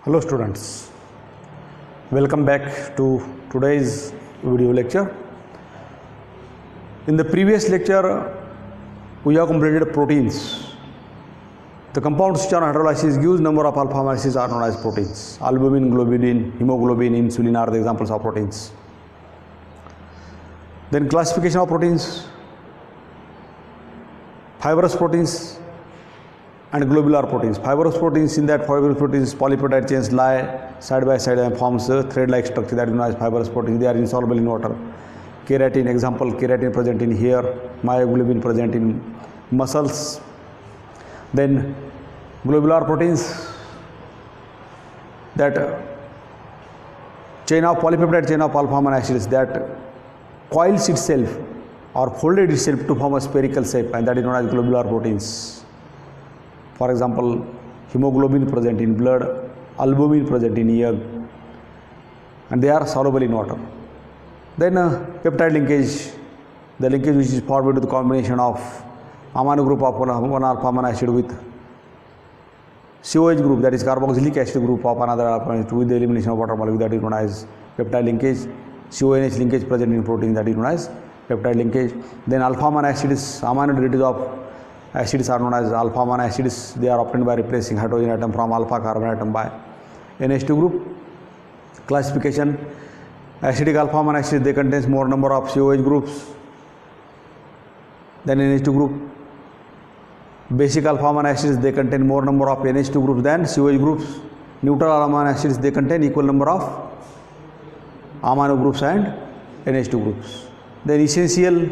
Hello students, welcome back to today's video lecture. In the previous lecture we have completed proteins. The compounds which are hydrolysis gives number of alpha amino acids are known as proteins. Albumin, globulin, hemoglobin, insulin are the examples of proteins. Then classification of proteins, fibrous proteins and globular proteins. Fibrous proteins, in that fibrous proteins polypeptide chains lie side by side and forms a thread-like structure that is known as fibrous proteins. They are insoluble in water. Keratin, example, keratin present in hair, myoglobin present in muscles. Then globular proteins, that chain of polypeptide chain of alpha amino acids that coils itself or folded itself to form a spherical shape, and that is known as globular proteins. For example, hemoglobin present in blood, albumin present in egg, and they are soluble in water. Then peptide linkage, the linkage which is formed with the combination of amino group of one alpha amino acid with COH group, that is carboxylic acid group of another alpha amino acid with the elimination of water molecule, that is known as peptide linkage. CONH linkage present in protein, that is known as peptide linkage. Then alpha amino acids, amino derivatives of acids are known as alpha amino acids. They are obtained by replacing hydrogen atom from alpha carbon atom by NH2 group. Classification, acidic alpha amino acids, they contain more number of COH groups than NH2 group. Basic alpha amino acids, they contain more number of NH2 groups than COH groups. Neutral amino acids, they contain equal number of amino groups and NH2 groups. Then essential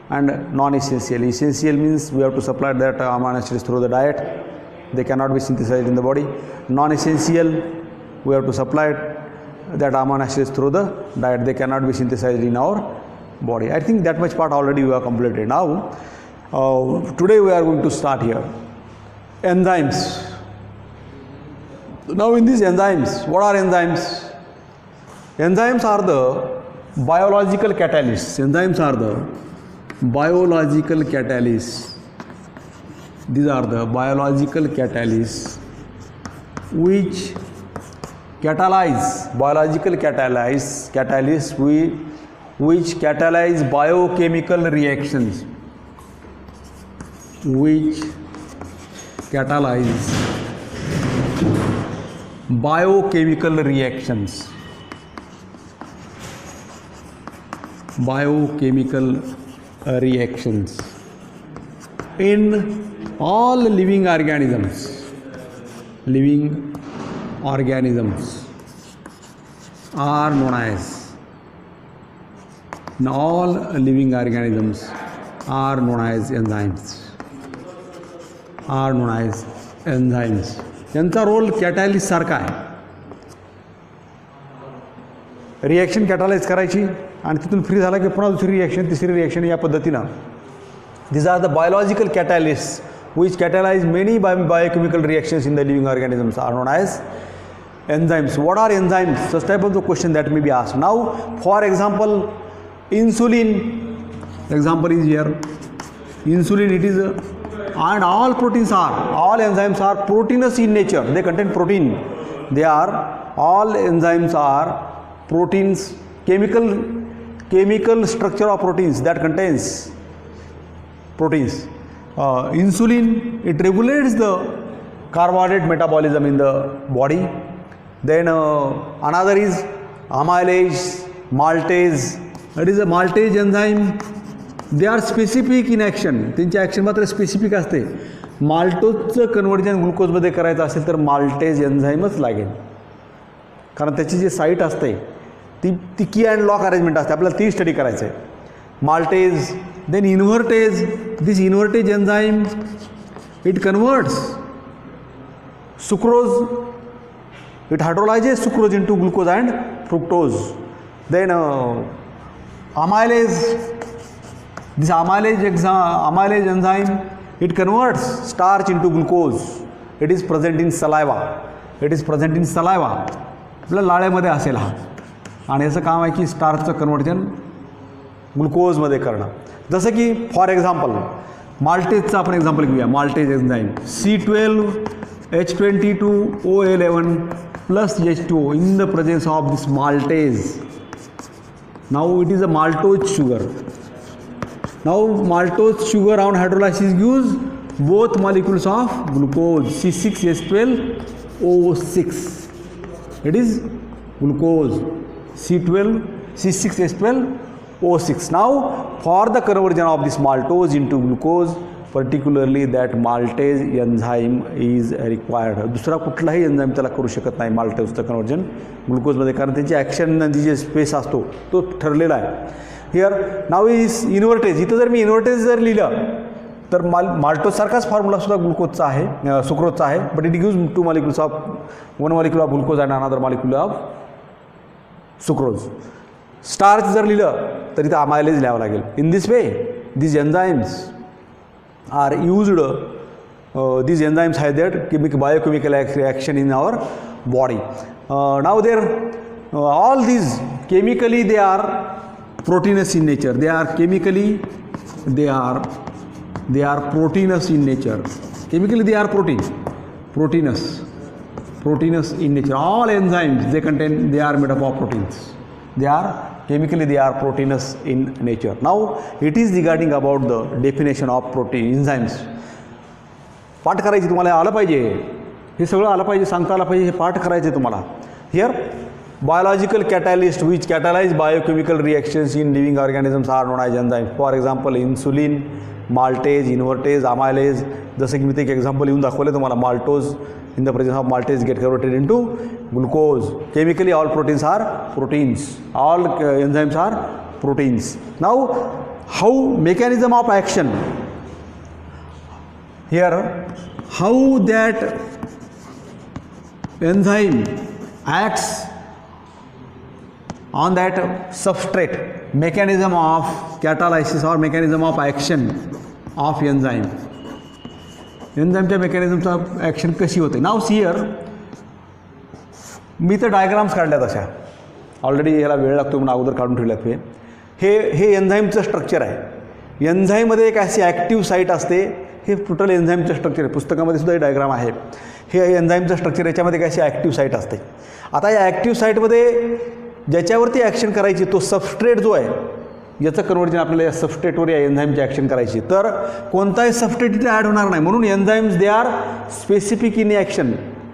and non-essential. Essential means we have to supply that amino acids through the diet. They cannot be synthesized in the body. Non-essential, we have to supply that amino acids through the diet. They cannot be synthesized in our body. I think that much part already we have completed. Now, today we are going to start here. Enzymes. Now in these enzymes, what are enzymes? Enzymes are the biological catalysts. Enzymes are the biological catalysts. These are the biological catalysts which catalyze, biological catalysts which catalyze biochemical reactions, which catalyze biochemical reactions, in all living organisms. Living organisms are known as, in all living organisms are known as enzymes. यांचा role catalyst सारखा आहे. Reaction कॅटॅलाइज करायची आणि तिथून free झाला की पुन्हा दुसरी रिॲक्शन, तिसरी रिॲक्शन, या पद्धतीनं. These are the biological catalysts which catalyze many biochemical reactions in the living organisms are known as enzymes. What are enzymes? Such type of the question that may be asked. Now, for example, insulin, example is here. Insulin, it is and all proteins are, all enzymes are proteinous in nature. They contain protein. They are, all enzymes are proteins, chemical structure of proteins that contains proteins. Insulin, it regulates the carbohydrate metabolism in the body. Then another is amylase, maltase. That is a maltase enzyme. They are specific in action. त्यांची action मात्र specific असते. माल्टोजचं conversion ग्लुकोजमध्ये करायचं असेल तर maltase एन्झाईमच लागेल, कारण त्याची जी site असते ती की अँड लॉक अरेंजमेंट असते. आपल्याला ती स्टडी करायचं आहे. Maltase, then invertase. This invertase enzyme, it converts sucrose, it hydrolyzes sucrose into glucose and fructose. Then amylase, this amylase enzyme, it converts starch into glucose. It is present in saliva. आपल्या लाळेमध्ये असेल हा, आणि याचं काम आहे की स्टार्चचं conversion ग्लुकोजमध्ये करणं. जसं की फॉर एक्झाम्पल माल्टेजचं आपण एक्झाम्पल घेऊया. Maltase enzyme C12H22O11 plus H2O in the presence of this maltase. Now it is a maltose sugar. Now maltose sugar on hydrolysis gives both molecules of glucose, C6H12O6. It is glucose, C6H12O6. Now for the conversion of this maltose into glucose, particularly that maltase enzyme is required. दुसरा कुठलाही enzyme त्याला करू शकत नाही माल्टोजचं conversion ग्लुकोजमध्ये, कारण त्याची action जी space असतो तो ठरलेला आहे. Here now is invertase. इथं जर मी इन्व्हर्टेज जर लिहिलं तर माल्टोजसारखाच फॉर्म्युला सुद्धा ग्लुकोजचा आहे, सुक्रोजचा आहे, but it gives 2 molecules of 1 molecule of glucose and another molecule of sucrose. Starch जर लिहिलं तर इथं अमायलेज लिहावं लागेल. In this way these enzymes are used, these enzymes have their biochemical reaction in our body. Now all these chemically they are proteinous in nature. They are proteinous in nature. Chemically they are proteinous in nature. All enzymes they are made up of proteins. Chemically they are proteinous in nature. Now it is regarding about the definition of protein enzymes. पाठ करायची तुम्हाला आलं पाहिजे, हे सगळं आलं पाहिजे, सांगता आलं पाहिजे, हे पाठ करायचे तुम्हाला. Here biological catalyst which catalyze biochemical reactions in living organisms are known as enzymes. For example insulin, maltase, invertase, amylase. जसं की मी ते एक एक्झाम्पल येऊन दाखवले तुम्हाला. maltose in the presence of maltase get converted into glucose. Chemically all proteins are proteins. All enzymes are proteins. Now how mechanism of action? Here how that enzyme acts on that substrate, mechanism of catalysis or mechanism of action of enzyme. एन्झाईमच्या मेकॅनिझमचा action कशी होते. Now here मी तर diagrams काढल्यात अशा already. याला वेळ लागतो म्हणून अगोदर काढून ठेवल्यात. हे एन्झाईमचं स्ट्रक्चर आहे. एन्झाईममध्ये एक अशी ॲक्टिव्ह साईट असते. हे टोटल एन्झाईमचं स्ट्रक्चर आहे. पुस्तकामध्ये सुद्धा हे डायग्राम आहे. हे एन्झाईमचं स्ट्रक्चर, याच्यामध्ये एक अशी ॲक्टिव्ह साईट असते. आता या ॲक्टिव्ह साईटमध्ये ज्याच्यावरती ॲक्शन करायची तो सबस्ट्रेट जो आहे, याचं कन्वर्जन आपल्याला या सबस्ट्रेटवर या एन्झाईमची ॲक्शन करायची, तर कोणताही सबस्ट्रेट इथे ॲड होणार नाही. म्हणून enzymes they are specific in action.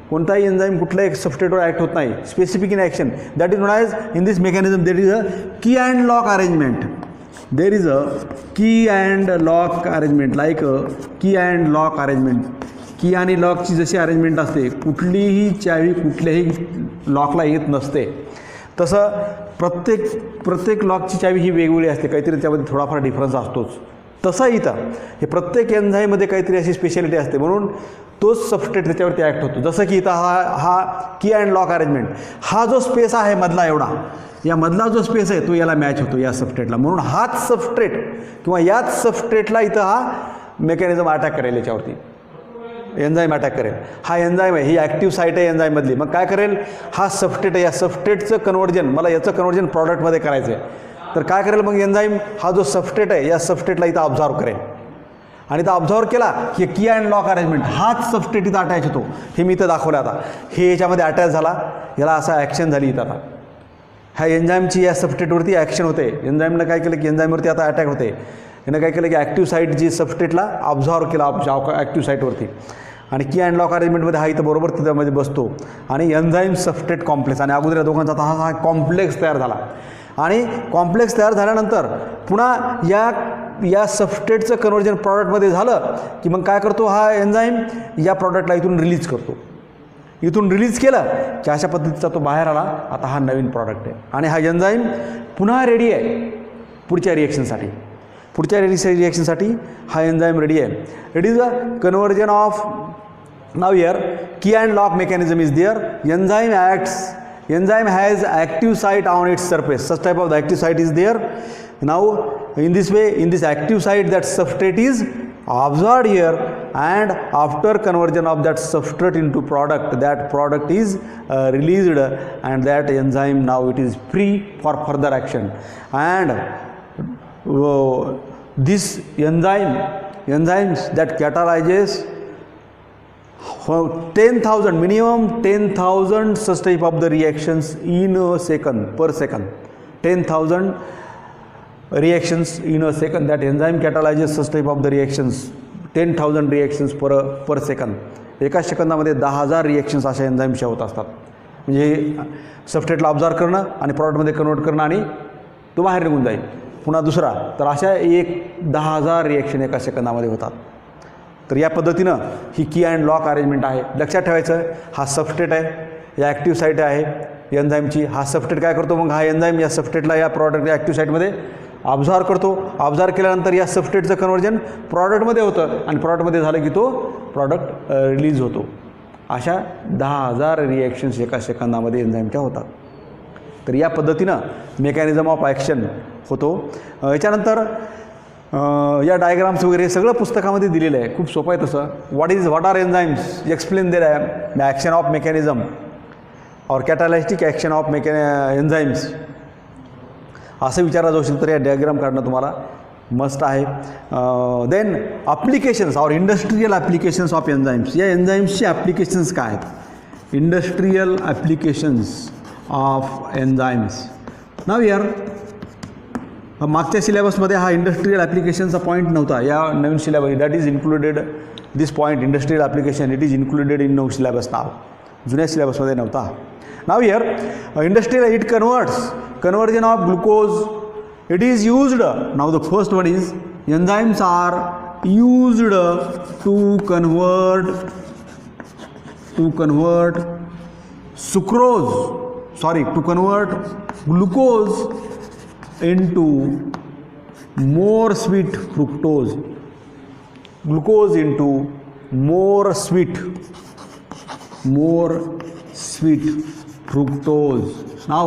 कोणताही एन्झाईम कुठल्याही सबस्ट्रेटवर ॲक्ट होत नाही. Specific in action, that is known as in this mechanism there is a key and lock arrangement. There is a key and lock arrangement, like key and lock arrangement. Key आणि लॉकची जशी arrangement असते, कुठलीही चावी कुठल्याही लॉकला येत नसते, तसं प्रत्येक लॉकची चावी ही वेगवेगळी असते. काहीतरी त्यामध्ये थोडाफार डिफरन्स असतोच. तसं इथं हे प्रत्येक एन्झाईममध्ये काहीतरी अशी स्पेशालिटी असते, म्हणून तोच सबस्ट्रेट त्याच्यावरती ॲक्ट होतो. जसं की इथं हा की अँड लॉक अरेंजमेंट, हा जो स्पेस आहे मधला एवढा, या मधला जो स्पेस आहे तो याला मॅच होतो या सबस्ट्रेटला. म्हणून हाच सबस्ट्रेट किंवा याच सबस्ट्रेटला इथं हा मेकॅनिझम अटॅक करेल, याच्यावरती एन्झाईम अटॅक करेल. हा एन्झाईम आहे, ही ॲक्टिव्ह साईट आहे एन्झाईममधली. मग काय करेल, हा सबस्ट्रेट आहे, या सबस्ट्रेटचं कन्वर्जन, मला याचं कन्वर्जन प्रॉडक्टमध्ये करायचं आहे, तर काय करेल मग एन्झाईम, हा जो सबस्ट्रेट आहे या सबस्ट्रेटला इथं ऑब्झर्व करेल. आणि इथं ऑब्झर्व केला की की अँड लॉक अरेंजमेंट, हाच सबस्ट्रेट इथं अटॅच होतो. हे मी इथं दाखवलं. आता हे याच्यामध्ये अटॅच झाला, याला असा ॲक्शन झाली इथं. आता ह्या एन्झाईमची या सबस्ट्रेटवरती ॲक्शन होते. एन्झाईमनं काय केलं की एन्झाईमवरती आता अटॅक होते. यानं काय केलं की ॲक्टिव्ह साईट जी सबस्ट्रेटला ऑब्झर्व केला ॲक्टिव्ह साईटवरती, आणि की अँड लॉक अरेंजमेंटमध्ये हा इथं बरोबर त्यामध्ये बसतो. आणि एन्झाईम सबस्ट्रेट कॉम्प्लेक्स, आणि अगोदर या दोघांचा हा कॉम्प्लेक्स तयार झाला. आणि कॉम्प्लेक्स तयार झाल्यानंतर पुन्हा या सबस्ट्रेटचं कन्वर्जन प्रॉडक्टमध्ये झालं की मग काय करतो हा एन्झाईम, या प्रॉडक्टला इथून रिलीज करतो. इथून रिलीज केलं की अशा पद्धतीचा तो बाहेर आला. आता हा नवीन प्रॉडक्ट आहे, आणि हा एन्झाईम पुन्हा रेडी आहे पुढच्या रिएक्शनसाठी. हा एन्झाईम रेडी आहे. It is a conversion of. Now here key and lock mechanism is there. Enzyme has active site on its surface. Such type of the active site is there. Now in this way, in this active site, that substrate is absorbed here, and after conversion of that substrate into product, that product is released, and that enzyme now it is free for further action. And this enzymes that catalyzes 10,000 minimum 10,000 such type of the reactions in a second, per second. 10,000 reactions in a second. That enzyme catalyzes such type of the reactions. 10,000 reactions per second. एका सेकंदामध्ये 10,000 reactions अशा एन्झाईमच्या होत असतात. म्हणजे सबस्ट्रेटला observe करणं आणि प्रॉडक्टमध्ये convert करणं आणि तो बाहेर निघून जाईल. पुन्हा दुसरा, तर अशा 10,000 रिएक्शन एका सेकंदामध्ये होतात. तर या पद्धतीनं ही की अँड लॉक अरेंजमेंट आहे. लक्षात ठेवायचं, हा सबस्ट्रेट आहे, या ॲक्टिव्ह साईट आहे एन्झाईमची. हा सबस्ट्रेट काय करतो, मग हा एन्झाईम या सबस्ट्रेटला या प्रॉडक्ट ॲक्टिव्ह साईटमध्ये ऑब्झर्व करतो. ऑब्झर्व केल्यानंतर या सबस्ट्रेटचं कन्वर्जन प्रॉडक्टमध्ये होतं आणि प्रॉडक्टमध्ये झालं की तो प्रॉडक्ट रिलीज होतो. अशा 10,000 रिॲक्शन्स एका सेकंदामध्ये एन्झाईमच्या होतात. तर या पद्धतीनं मेकॅनिझम ऑफ ॲक्शन होतो. याच्यानंतर या डायग्राम्स वगैरे सगळं पुस्तकामध्ये दिलेलं आहे. खूप सोपं आहे तसं. व्हॉट आर एन्झाईम्स, एक्सप्लेन देर आहे ॲक्शन ऑफ मेकॅनिझम और कॅटालायस्टिक ॲक्शन ऑफ एन्झाईम्स असं विचारलं जाऊ शकतं. तर या डायग्राम काढणं तुम्हाला मस्ट आहे. देन ॲप्लिकेशन्स और इंडस्ट्रियल ॲप्लिकेशन्स ऑफ एन्झाईम्स. या एन्झाईम्सचे ॲप्लिकेशन्स काय आहेत, industrial applications of enzymes. Now यार मागच्या सिलेबसमध्ये हा इंडस्ट्रियल ॲप्लिकेशनचा पॉईंट नव्हता. या नवीन syllabus that is included this point industrial application it is included in new syllabus now. जुन्या सिलेबसमध्ये नव्हता. Now here industrial it conversion of glucose it is used. Now the first one is enzymes are used to convert glucose into more sweet fructose. Now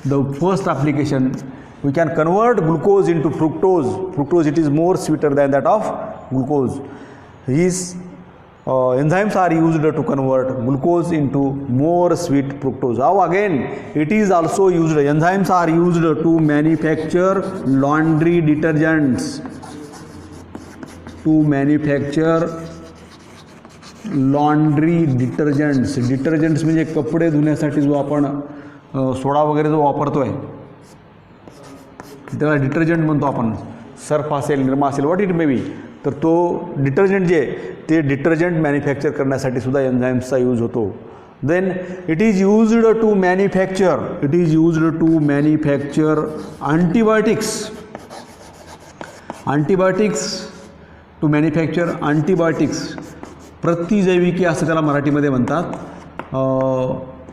the first application, we can convert glucose into fructose. Fructose it is more sweeter than that of glucose. These enzymes are used to convert glucose into more sweet fructose. Now again it is also used, enzymes are used to manufacture laundry detergents. Detergents म्हणजे कपडे धुण्यासाठी जो आपण soda वगैरे जो वापरतो आहे त्याला डिटर्जंट म्हणतो आपण. सर्फ असेल, निरमा असेल, व्हॉट इट मे बी. तर तो डिटर्जंट जे ते डिटर्जंट मॅन्युफॅक्चर करण्यासाठी सुद्धा एन्झाईम्सचा यूज होतो. Then it is used to manufacture antibiotics. प्रतिजैविके असं त्याला मराठीमध्ये म्हणतात.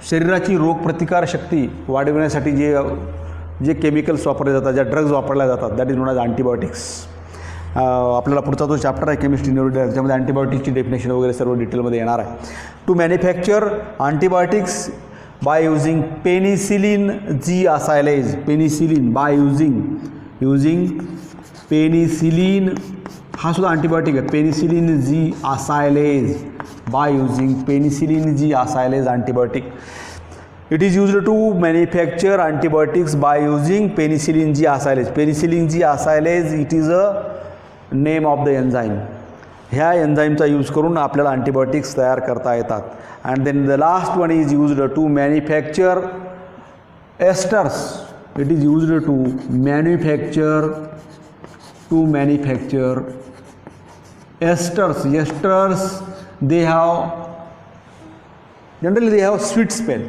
शरीराची रोगप्रतिकार शक्ती वाढवण्यासाठी जे केमिकल्स वापरले जातात, ज्या ड्रग्ज वापरल्या जातात, that is known as antibiotics. आपल्याला पुढचा जो चॅप्टर आहे केमिस्ट्री न्यूरो त्याच्यामध्ये अँटीबायोटिक्सची डेफिनेशन वगैरे सर्व डिटेलमध्ये येणार आहे. To manufacture antibiotics by using penicillin G acylase. By using penicillin हा सुद्धा अँटीबायोटिक आहे. Penicillin G acylase, by using penicillin G acylase antibiotic. It is used to manufacture antibiotics by using penicillin G acylase. Penicillin G acylase it is a name of the enzyme. ह्या एन्झाईमचा use करून आपल्याला antibiotics तयार करता येतात. And then the last one is used to manufacture esters. It is used to manufacture esters. They have sweet smell,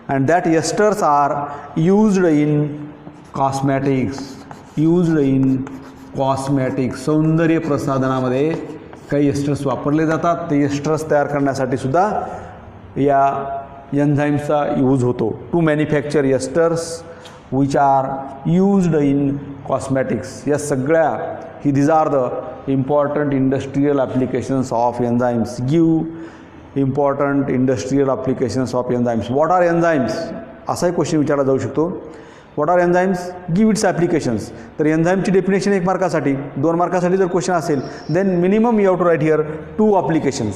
and that esters are used in cosmetics. सौंदर्य प्रसाधनामध्ये काही asters वापरले जातात. ते एस्टर्स तयार करण्यासाठी सुद्धा या एन्झाईम्सचा यूज होतो. To manufacture esters which are used in cosmetics. या सगळ्या these are the important industrial applications of enzymes. Give important industrial applications of enzymes. What are enzymes? असा एक क्वेश्चन विचारला जाऊ शकतो. What are enzymes? Give its applications. तर एन्झाईमची definition 1 मार्कासाठी, 2 मार्कासाठी जर question असेल then minimum you have to write here 2 applications.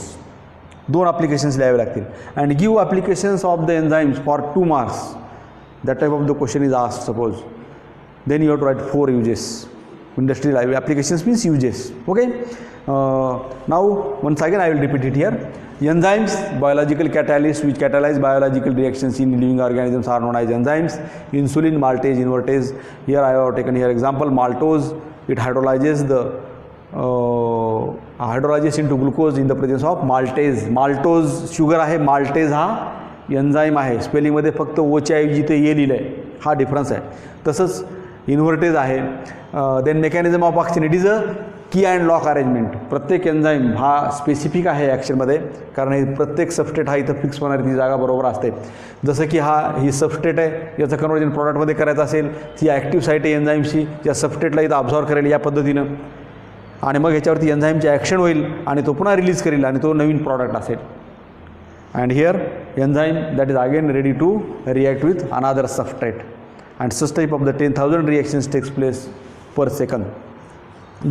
2 applications लिहावे लागतील. And give applications of the enzymes for 2 marks. That type of the question is asked, suppose. Then you have to write 4 uses. Industrial applications means uses. Okay. Now once again I will repeat it here. Enzymes, biological catalysts which catalyze biological reactions in living organisms are known as enzymes. Insulin, maltase, invertase. Here I have taken here example maltose. It hydrolyzes into glucose in the presence of maltase. Maltose sugar आहे, maltase हा enzyme आहे. स्पेलिंगमध्ये फक्त ओच्या ऐवजी ते ए लिहिलं आहे, हा डिफरन्स आहे. तसंच इन्व्हर्टेज आहे. Then mechanism of action, it is a key and lock arrangement. प्रत्येक एन्झाईम हा स्पेसिफिक आहे ॲक्शनमध्ये, कारण हे प्रत्येक सबस्टेट हा इथं फिक्स होणारी ती जागा बरोबर असते. जसं की ही सबस्टेट आहे, याचं कन्वर्जन प्रॉडक्टमध्ये करायचं असेल, ती ॲक्टिव्ह साईट आहे एन्झाईमची, या सबस्टेटला इथं ऑब्झॉर्व करेल या पद्धतीनं, आणि मग ह्याच्यावरती एन्झाईमचे ॲक्शन होईल आणि तो पुन्हा रिलीज करेल आणि तो नवीन प्रॉडक्ट असेल. And here enzyme that is again ready to react with another substrate, and such type of the 10,000 reactions takes place per second.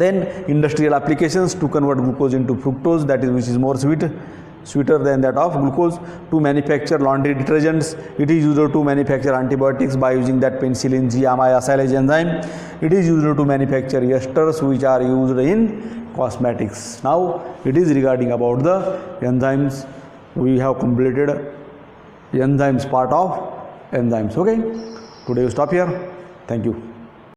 Then industrial applications to convert glucose into fructose, that is which is more sweeter than that of glucose. To manufacture laundry detergents, it is used to manufacture antibiotics by using that penicillin G amylase enzyme. It is used to manufacture esters which are used in cosmetics. Now it is regarding about the enzymes. We have completed enzymes part of enzymes. Okay, today we stop here. Thank you.